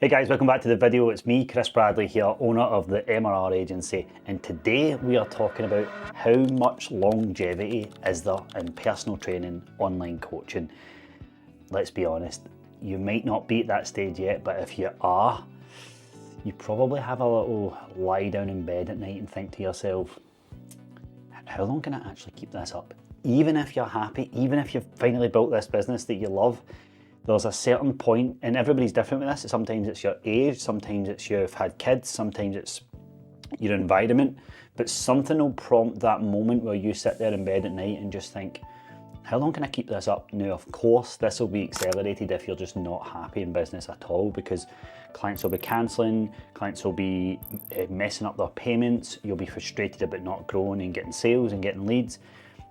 Hey guys, welcome back to the video. It's me, Chris Bradley here, owner of the MRR Agency, and today we are talking about how much longevity is there in personal training, online coaching. Let's be honest, you might not be at that stage yet, but if you are, you probably have a little lie down in bed at night and think to yourself, how long can I actually keep this up? Even if you're happy, even if you've finally built this business that you love, there's a certain point, and everybody's different with this. Sometimes it's your age, sometimes it's you've had kids, sometimes it's your environment, but something will prompt that moment where you sit there in bed at night and just think, how long can I keep this up? Now, of course, this will be accelerated if you're just not happy in business at all, because clients will be cancelling, clients will be messing up their payments, you'll be frustrated about not growing and getting sales and getting leads.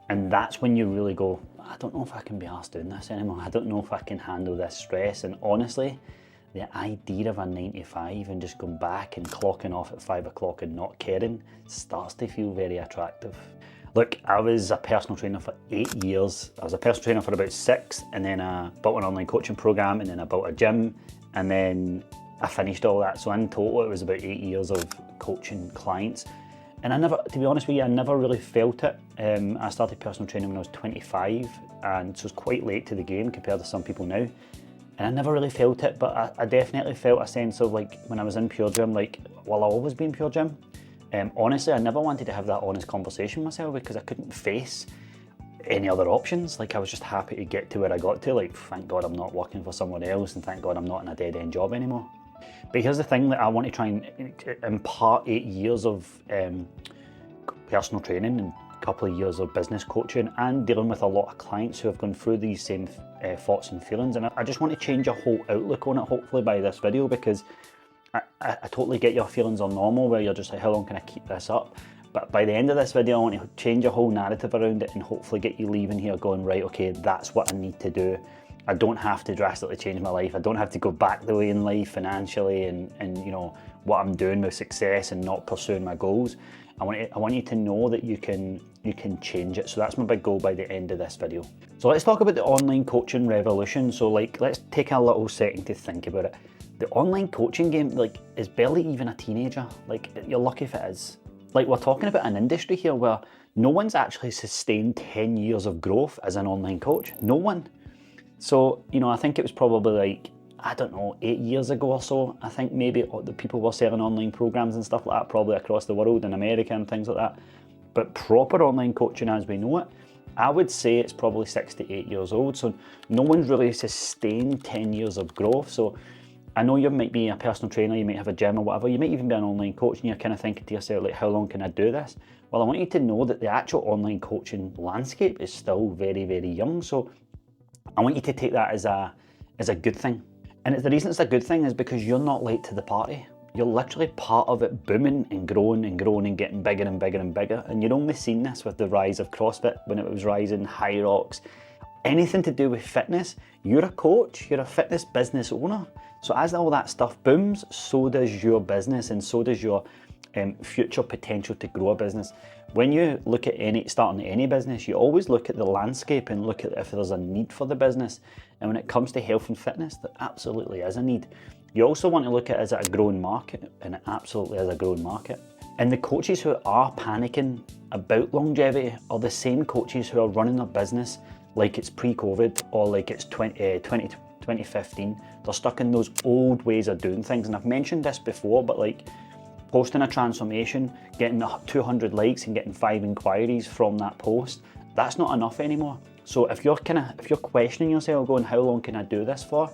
And that's when you really go, I don't know if I can be arsed doing this anymore. I don't know if I can handle this stress. And honestly, the idea of a 9 to 5 and just going back and clocking off at 5 o'clock and not caring starts to feel very attractive. Look, I was a personal trainer for 8 years. I was a personal trainer for about 6, and then I built an online coaching program, and then I built a gym, and then I finished all that. So in total, it was about 8 years of coaching clients. And I never, to be honest with you, I never really felt it. I started personal training when I was 25, and so it's quite late to the game compared to some people now. And I never really felt it, but I definitely felt a sense of, like, when I was in Pure Gym, like, will I always be in Pure Gym? Honestly, I never wanted to have that honest conversation with myself because I couldn't face any other options. Like, I was just happy to get to where I got to. Like, thank God I'm not working for someone else, and thank God I'm not in a dead-end job anymore. But here's the thing that I want to try and impart 8 years of personal training and a couple of years of business coaching and dealing with a lot of clients who have gone through these same thoughts and feelings. And I just want to change your whole outlook on it, hopefully, by this video, because I totally get your feelings are normal, where you're just like, how long can I keep this up? But by the end of this video, I want to change your whole narrative around it and hopefully get you leaving here going, right, okay, that's what I need to do. I don't have to drastically change my life. I don't have to go back the way in life financially and you know, what I'm doing with success and not pursuing my goals. I want you to know that you can change it. So that's my big goal by the end of this video. So let's talk about the online coaching revolution. So, like, let's take a little second to think about it. The online coaching game, like, is barely even a teenager. Like, you're lucky if it is. Like, we're talking about an industry here where no one's actually sustained 10 years of growth as an online coach. No one. So, you know, I think it was probably like, I don't know, 8 years ago or so, I think maybe the people were selling online programs and stuff like that, probably across the world, in America and things like that. But proper online coaching as we know it, I would say it's probably 6 to 8 years old. So no one's really sustained 10 years of growth. So I know you might be a personal trainer, you might have a gym or whatever, you might even be an online coach, and you're kind of thinking to yourself, like, how long can I do this? Well, I want you to know that the actual online coaching landscape is still very, very young. So I want you to take that as a good thing. And the reason it's a good thing is because you're not late to the party. You're literally part of it booming and growing and growing and getting bigger and bigger and bigger. And you're only seen this with the rise of CrossFit, when it was rising, High Rocks, anything to do with fitness. You're a coach, you're a fitness business owner. So as all that stuff booms, so does your business, and so does your future potential to grow a business. When you look at starting any business, you always look at the landscape and look at if there's a need for the business. And when it comes to health and fitness, there absolutely is a need. You also want to look at, is it a growing market? And it absolutely is a growing market. And the coaches who are panicking about longevity are the same coaches who are running their business like it's pre-COVID or like it's 2015. They're stuck in those old ways of doing things. And I've mentioned this before, but like, posting a transformation, getting 200 likes and getting 5 inquiries from that post, that's not enough anymore. So if you're questioning yourself, going, how long can I do this for?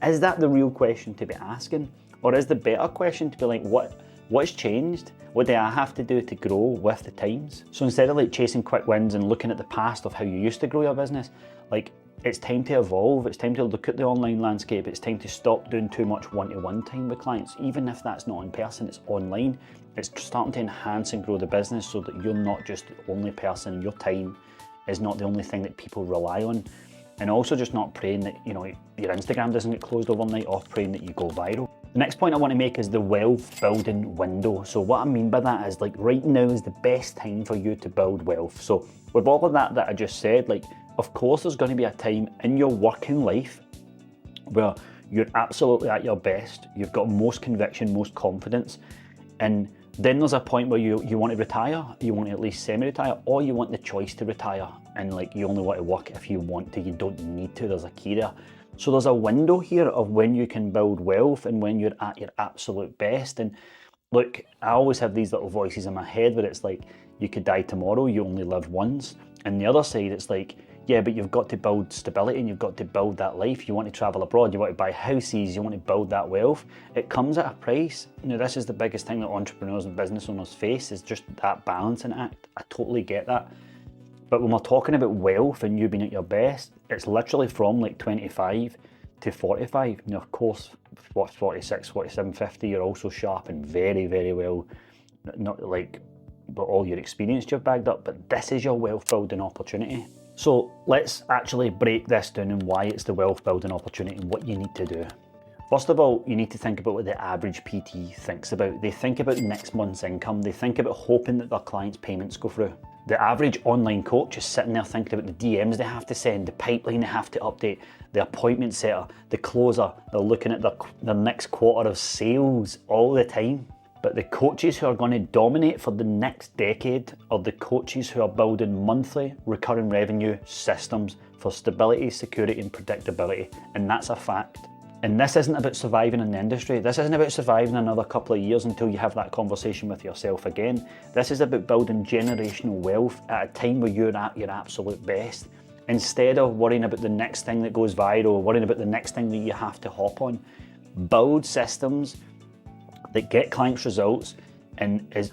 Is that the real question to be asking? Or is the better question to be like, what's changed? What do I have to do to grow with the times? So instead of like chasing quick wins and looking at the past of how you used to grow your business, like, it's time to evolve. It's time to look at the online landscape. It's time to stop doing too much one-to-one time with clients. Even if that's not in person, it's online. It's starting to enhance and grow the business so that you're not just the only person. Your time is not the only thing that people rely on. And also just not praying that, you know, your Instagram doesn't get closed overnight, or praying that you go viral. The next point I want to make is the wealth building window. So what I mean by that is, like, right now is the best time for you to build wealth. So with all of that I just said, like, of course there's going to be a time in your working life where you're absolutely at your best, you've got most conviction, most confidence, and then there's a point where you want to retire, you want to at least semi-retire, or you want the choice to retire, and like you only want to work if you want to, you don't need to, there's a key there. So there's a window here of when you can build wealth and when you're at your absolute best. And look, I always have these little voices in my head where it's like, you could die tomorrow, you only live once. And the other side, it's like, yeah, but you've got to build stability and you've got to build that life. You want to travel abroad, you want to buy houses, you want to build that wealth. It comes at a price. You know, this is the biggest thing that entrepreneurs and business owners face, is just that balancing act. I totally get that. But when we're talking about wealth and you being at your best, it's literally from like 25 to 45. You know, of course, 46, 47, 50, you're also sharp and very, very well, not like, but all your experience you've bagged up, but this is your wealth building opportunity. So let's actually break this down and why it's the wealth building opportunity and what you need to do. First of all, you need to think about what the average PT thinks about. They think about next month's income. They think about hoping that their clients' payments go through. The average online coach is sitting there thinking about the DMs they have to send, the pipeline they have to update, the appointment setter, the closer. They're looking at their next quarter of sales all the time. But the coaches who are going to dominate for the next decade are the coaches who are building monthly recurring revenue systems for stability, security and predictability. And that's a fact. And this isn't about surviving in the industry. This isn't about surviving another couple of years until you have that conversation with yourself again. This is about building generational wealth at a time where you're at your absolute best. Instead of worrying about the next thing that goes viral, worrying about the next thing that you have to hop on, build systems that get clients results and is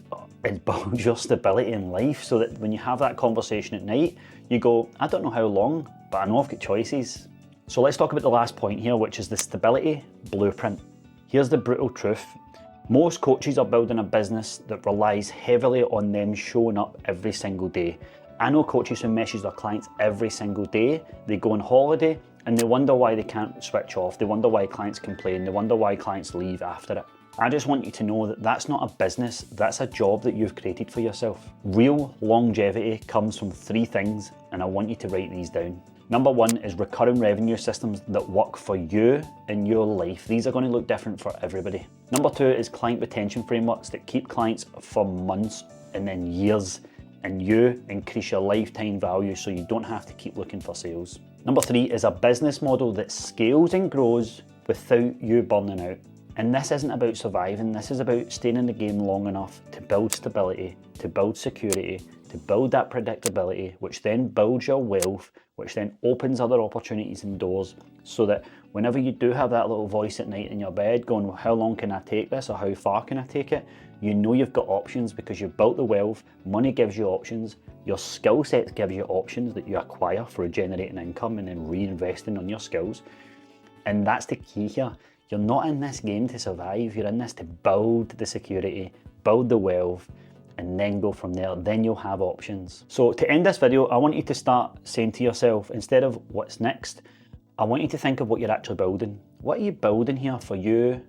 build your stability in life, so that when you have that conversation at night, you go, I don't know how long, but I know I've got choices. So let's talk about the last point here, which is the stability blueprint. Here's the brutal truth. Most coaches are building a business that relies heavily on them showing up every single day. I know coaches who message their clients every single day. They go on holiday and they wonder why they can't switch off. They wonder why clients complain. They wonder why clients leave after it. I just want you to know that that's not a business, that's a job that you've created for yourself. Real longevity comes from 3 things, and I want you to write these down. Number 1 is recurring revenue systems that work for you in your life. These are going to look different for everybody. Number 2 is client retention frameworks that keep clients for months and then years, and you increase your lifetime value so you don't have to keep looking for sales. Number 3 is a business model that scales and grows without you burning out. And this isn't about surviving, this is about staying in the game long enough to build stability, to build security, to build that predictability, which then builds your wealth, which then opens other opportunities and doors, so that whenever you do have that little voice at night in your bed going, well, how long can I take this, or how far can I take it? You know you've got options because you've built the wealth, money gives you options, your skill sets give you options that you acquire for generating income and then reinvesting on your skills. And that's the key here. You're not in this game to survive, you're in this to build the security, build the wealth, and then go from there. Then you'll have options. So to end this video, I want you to start saying to yourself, instead of what's next, I want you to think of what you're actually building. What are you building here for you,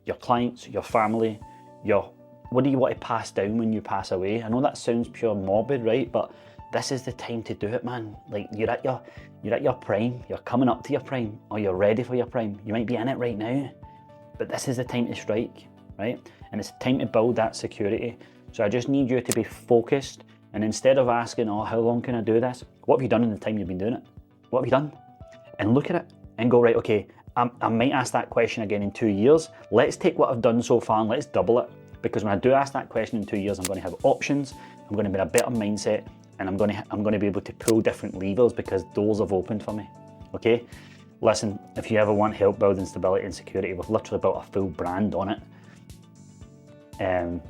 your clients, your family, what do you want to pass down when you pass away? I know that sounds pure morbid, right? But this is the time to do it, man. Like you're at your prime, you're coming up to your prime, or you're ready for your prime. You might be in it right now, but this is the time to strike, right? And it's time to build that security. So I just need you to be focused, and instead of asking, oh, how long can I do this? What have you done in the time you've been doing it? What have you done? And look at it and go, right, okay, I might ask that question again in 2 years. Let's take what I've done so far and let's double it. Because when I do ask that question in 2 years, I'm going to have options, I'm going to be in a better mindset, and I'm going to be able to pull different levers because doors have opened for me, okay? Listen, if you ever want help building stability and security, we've literally built a full brand on it.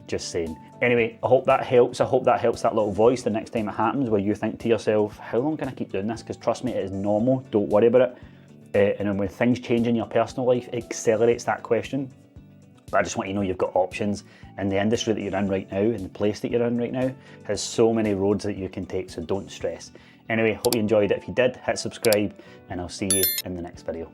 Just saying. Anyway, I hope that helps. I hope that helps that little voice the next time it happens where you think to yourself, how long can I keep doing this? Because trust me, it is normal. Don't worry about it. And then when things change in your personal life, it accelerates that question. But I just want you to know you've got options, and the industry that you're in right now and the place that you're in right now has so many roads that you can take, so don't stress. Anyway, hope you enjoyed it. If you did, hit subscribe, and I'll see you in the next video.